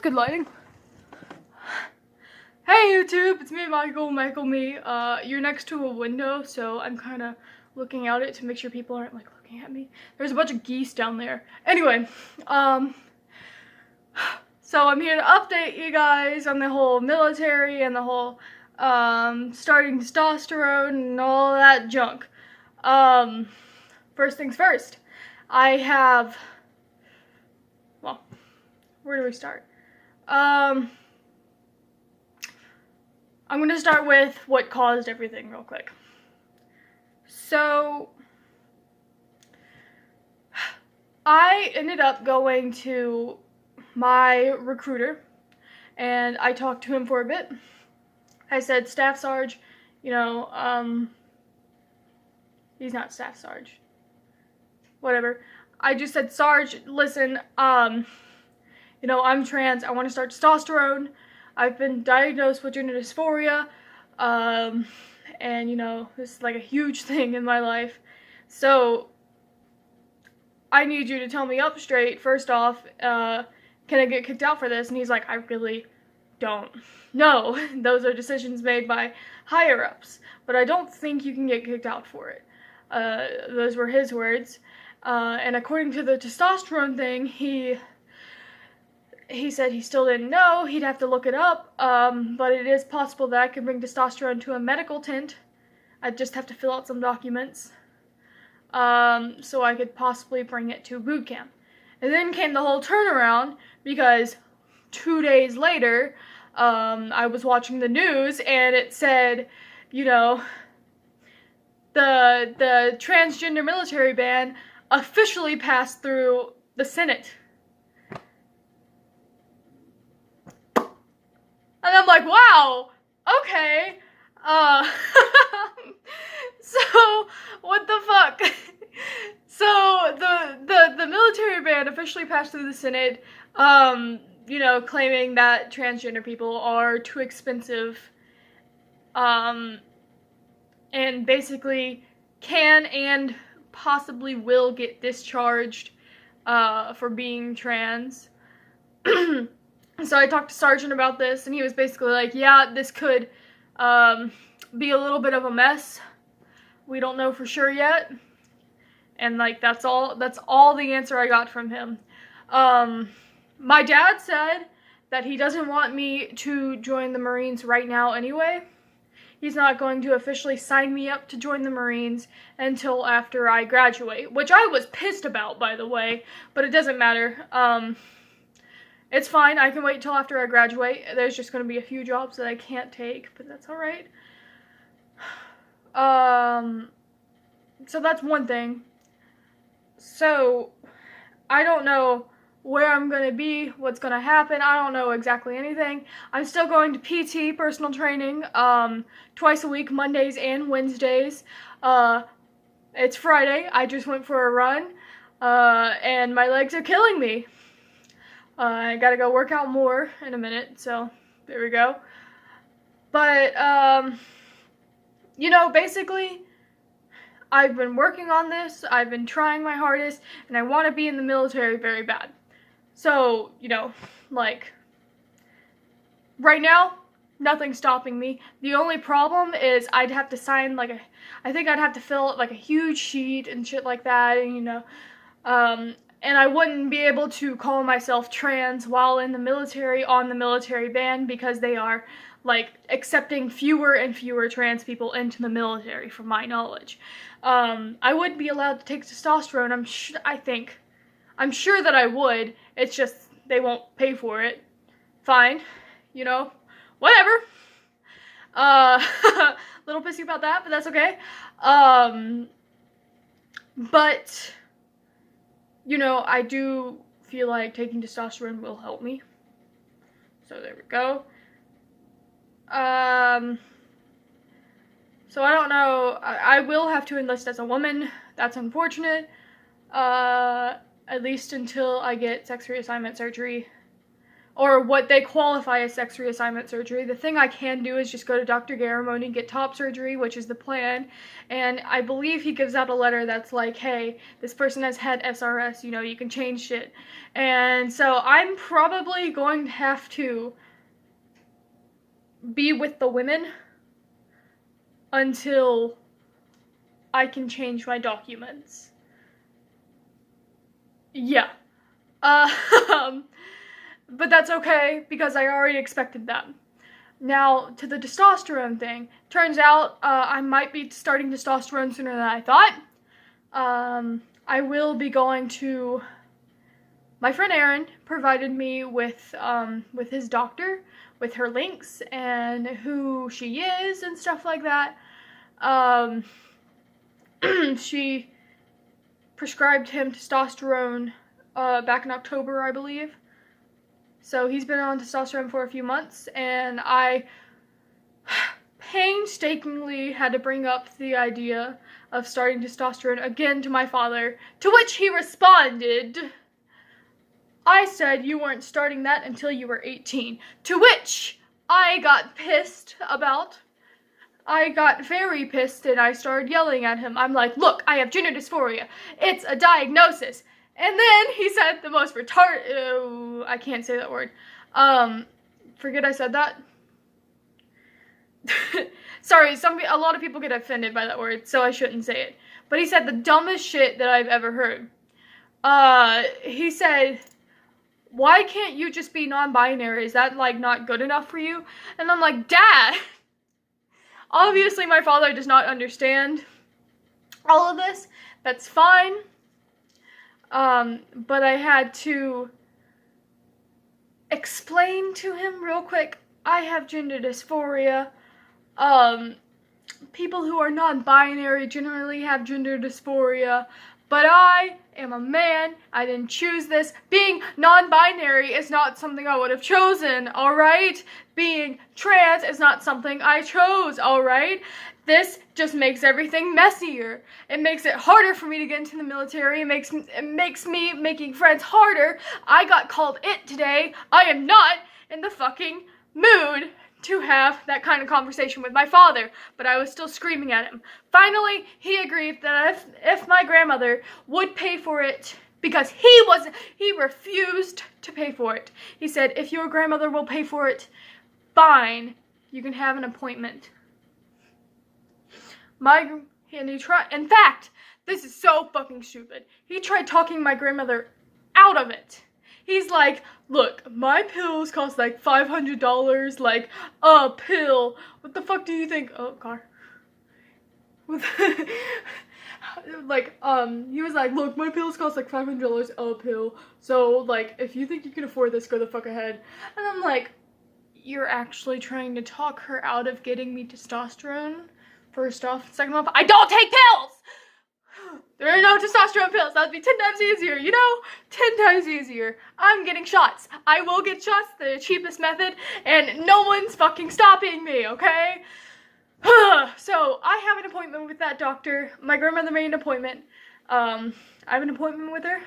good lighting. Hey YouTube, it's me, Michael me. You're next to a window, so I'm kind of looking out it to make sure people aren't like looking at me. There's a bunch of geese down there. Anyway, so I'm here to update you guys on the whole military and the whole starting testosterone and all that junk. First things first, I have, well, where do we start? I'm going to start with what caused everything real quick. So, I ended up going to my recruiter, and I talked to him for a bit. I said, Staff Sarge, you know, he's not Staff Sarge. Whatever. I just said, Sarge, listen, you know, I'm trans, I want to start testosterone. I've been diagnosed with gender dysphoria, and, you know, this is like a huge thing in my life. So, I need you to tell me up straight, first off, can I get kicked out for this? And he's like, I really don't know. Those are decisions made by higher-ups, but I don't think you can get kicked out for it. Those were his words. And according to the testosterone thing, he said he still didn't know, he'd have to look it up, but it is possible that I could bring testosterone to a medical tent. I'd just have to fill out some documents, so I could possibly bring it to boot camp. And then came the whole turnaround, because 2 days later, I was watching the news, and it said, you know, the transgender military ban officially passed through the Senate. And I'm like, wow, okay, so, what the fuck? So, the military ban officially passed through the Senate, you know, claiming that transgender people are too expensive, and basically can and possibly will get discharged, for being trans. So I talked to Sergeant about this, and he was basically like, yeah, this could be a little bit of a mess. We don't know for sure yet. And, like, that's all the answer I got from him. My dad said that he doesn't want me to join the Marines right now anyway. He's not going to officially sign me up to join the Marines until after I graduate, which I was pissed about, by the way, but it doesn't matter. It's fine, I can wait till after I graduate. There's just going to be a few jobs that I can't take, but that's alright. So that's one thing. So, I don't know where I'm going to be, what's going to happen. I don't know exactly anything. I'm still going to PT, personal training, twice a week, Mondays and Wednesdays. It's Friday, I just went for a run, and my legs are killing me. I gotta go work out more in a minute, so there we go. But, you know, basically, I've been working on this, I've been trying my hardest, and I want to be in the military very bad. So, you know, like, right now, nothing's stopping me. The only problem is I'd have to sign, like, I think I'd have to fill out, like, a huge sheet and shit like that, and, you know, and I wouldn't be able to call myself trans while in the military on the military ban, because they are, like, accepting fewer and fewer trans people into the military, from my knowledge. I would be allowed to take testosterone, I'm sure that I would, it's just, they won't pay for it. Fine, you know, whatever. Little pissy about that, but that's okay. But, you know, I do feel like taking testosterone will help me. So there we go. So I don't know, I will have to enlist as a woman. That's unfortunate. At least until I get sex reassignment surgery, or what they qualify as sex reassignment surgery. The thing I can do is just go to Dr. Garamoni, get top surgery, which is the plan, and I believe he gives out a letter that's like, hey, this person has had SRS, you know, you can change shit. And so I'm probably going to have to be with the women until I can change my documents. Yeah. But that's okay, because I already expected that. Now, to the testosterone thing. Turns out, I might be starting testosterone sooner than I thought. I will be going to... My friend Erin provided me with his doctor, with her links, and who she is, and stuff like that. She prescribed him testosterone, back in October, I believe. So he's been on testosterone for a few months, and I painstakingly had to bring up the idea of starting testosterone again to my father, to which he responded, I said you weren't starting that until you were 18, to which I got pissed about. I got very pissed, and I started yelling at him. I'm like, look, I have gender dysphoria. It's a diagnosis. And then he said the most retarded, I can't say that word. Forget I said that. Sorry, a lot of people get offended by that word, so I shouldn't say it. But he said the dumbest shit that I've ever heard. He said, why can't you just be non-binary? Is that, like, not good enough for you? And I'm like, Dad! Obviously, my father does not understand all of this. That's fine. But I had to explain to him real quick, I have gender dysphoria. People who are non-binary generally have gender dysphoria, but I am a man. I didn't choose this. Being non-binary is not something I would have chosen, alright? Being trans is not something I chose, alright? This just makes everything messier. It makes it harder for me to get into the military. It makes me making friends harder. I got called it today. I am not in the fucking mood to have that kind of conversation with my father, but I was still screaming at him. Finally, he agreed that if my grandmother would pay for it, because he refused to pay for it. He said, if your grandmother will pay for it, fine, you can have an appointment. In fact, this is so fucking stupid. He tried talking my grandmother out of it. He's like, look, my pills cost like $500, like, a pill. What the fuck do you think? Oh, car. Like, he was like, look, my pills cost like $500 a pill. So, like, if you think you can afford this, go the fuck ahead. And I'm like, you're actually trying to talk her out of getting me testosterone? First off. Second off, I don't take pills! There are no testosterone pills. That would be 10 times easier, you know? 10 times easier. I'm getting shots. I will get shots, the cheapest method, and no one's fucking stopping me, okay? So, I have an appointment with that doctor. My grandmother made an appointment. I have an appointment with her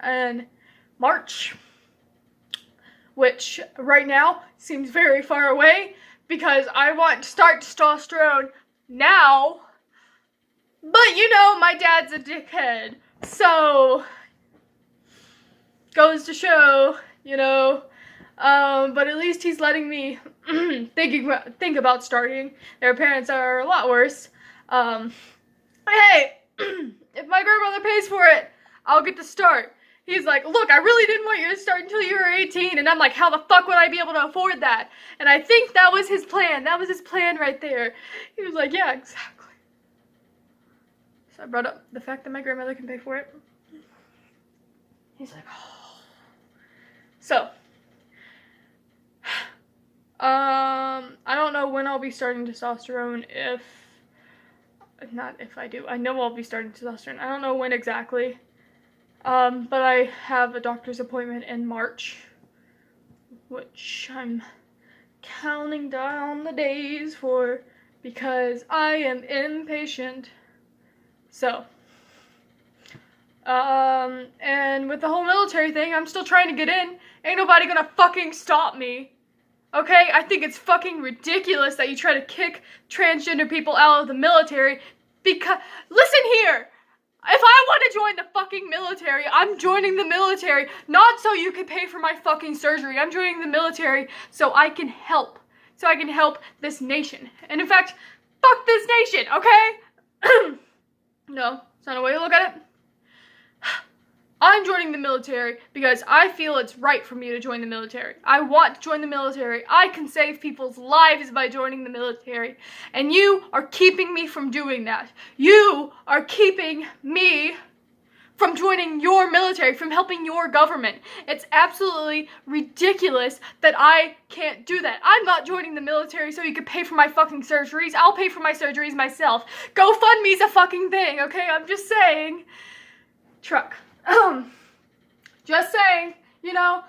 in March, which right now seems very far away because I want to start testosterone now. But, you know, my dad's a dickhead, so, goes to show, you know, but at least he's letting me think about starting. Their parents are a lot worse. Hey, if my grandmother pays for it, I'll get to start. He's like, look, I really didn't want you to start until you were 18, and I'm like, how the fuck would I be able to afford that? And I think that was his plan. That was his plan right there. He was like, yeah, exactly. I brought up the fact that my grandmother can pay for it. He's like, oh. So, I don't know when I'll be starting testosterone, not if I do. I know I'll be starting testosterone. I don't know when exactly. But I have a doctor's appointment in March, which I'm counting down the days for because I am impatient. So, And with the whole military thing, I'm still trying to get in. Ain't nobody gonna fucking stop me. Okay? I think it's fucking ridiculous that you try to kick transgender people out of the military because, listen here! If I want to join the fucking military, I'm joining the military, not so you can pay for my fucking surgery. I'm joining the military so I can help. So I can help this nation. And in fact, fuck this nation, okay? No, it's not a way to look at it. I'm joining the military because I feel it's right for me to join the military. I want to join the military. I can save people's lives by joining the military. And you are keeping me from doing that. You are keeping me from joining your military, from helping your government. It's absolutely ridiculous that I can't do that. I'm not joining the military so you can pay for my fucking surgeries. I'll pay for my surgeries myself. GoFundMe's a fucking thing, okay? I'm just saying. Truck. Just saying, you know,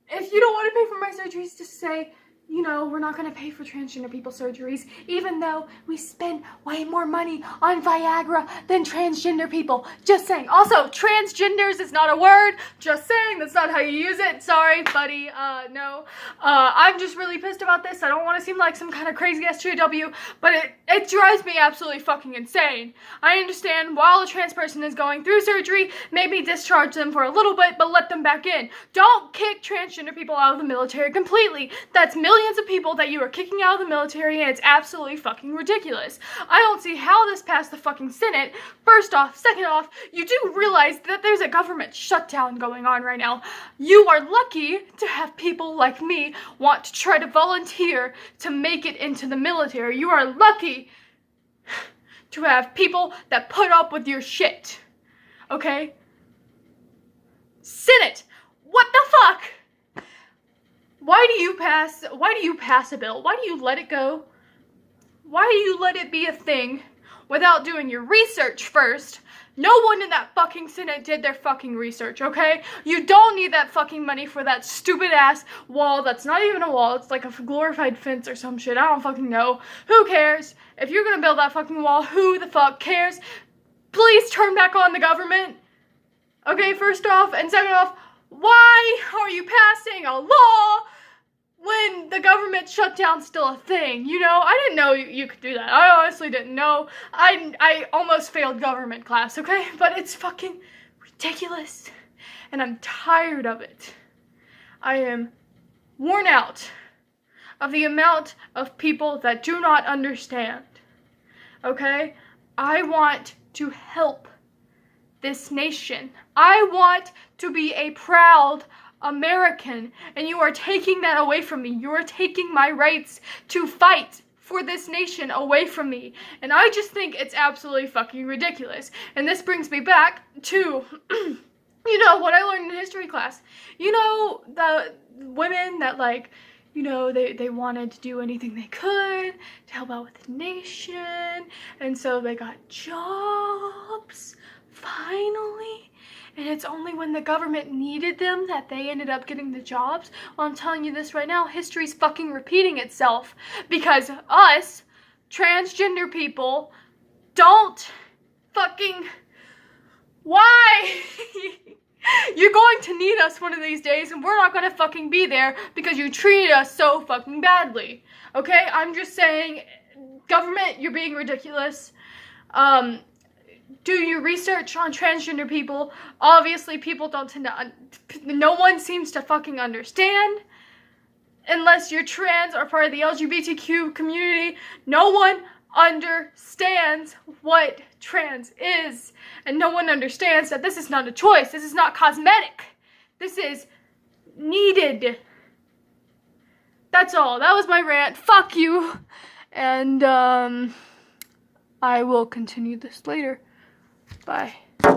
if you don't want to pay for my surgeries, just say, you know, we're not going to pay for transgender people's surgeries, even though we spend way more money on Viagra than transgender people. Just saying. Also, transgenders is not a word. Just saying, that's not how you use it. Sorry, buddy. No. I'm just really pissed about this. I don't want to seem like some kind of crazy SJW, but it drives me absolutely fucking insane. I understand while a trans person is going through surgery, maybe discharge them for a little bit, but let them back in. Don't kick transgender people out of the military completely. That's millions of people that you are kicking out of the military, and it's absolutely fucking ridiculous. I don't see how this passed the fucking Senate. First off. Second off, you do realize that there's a government shutdown going on right now. You are lucky to have people like me want to try to volunteer to make it into the military. You are lucky to have people that put up with your shit. Okay? Senate, what the fuck? Why do you pass a bill? Why do you let it go? Why do you let it be a thing without doing your research first? No one in that fucking Senate did their fucking research, okay? You don't need that fucking money for that stupid ass wall that's not even a wall. It's like a glorified fence or some shit. I don't fucking know. Who cares? If you're gonna build that fucking wall, who the fuck cares? Please turn back on the government. Okay, first off, and second off, why are you passing a law when the government shutdown's still a thing? You know, I didn't know you could do that. I honestly didn't know. I almost failed government class, okay? But it's fucking ridiculous. And I'm tired of it. I am worn out of the amount of people that do not understand. Okay? I want to help this nation. I want to be a proud American, and you are taking that away from me. You are taking my rights to fight for this nation away from me, and I just think it's absolutely fucking ridiculous. And this brings me back to, you know, what I learned in history class. You know, the women that, like, you know, they wanted to do anything they could to help out with the nation, and so they got jobs, finally. And it's only when the government needed them that they ended up getting the jobs. Well, I'm telling you this right now, history's fucking repeating itself. Because us, transgender people, don't fucking... Why? You're going to need us one of these days, and we're not gonna fucking be there because you treated us so fucking badly. Okay? I'm just saying, government, you're being ridiculous. Do your research on transgender people. Obviously, people don't tend to... no one seems to fucking understand. Unless you're trans or part of the LGBTQ community, no one understands what trans is. And no one understands that this is not a choice. This is not cosmetic. This is needed. That's all. That was my rant. Fuck you. And, I will continue this later. Bye.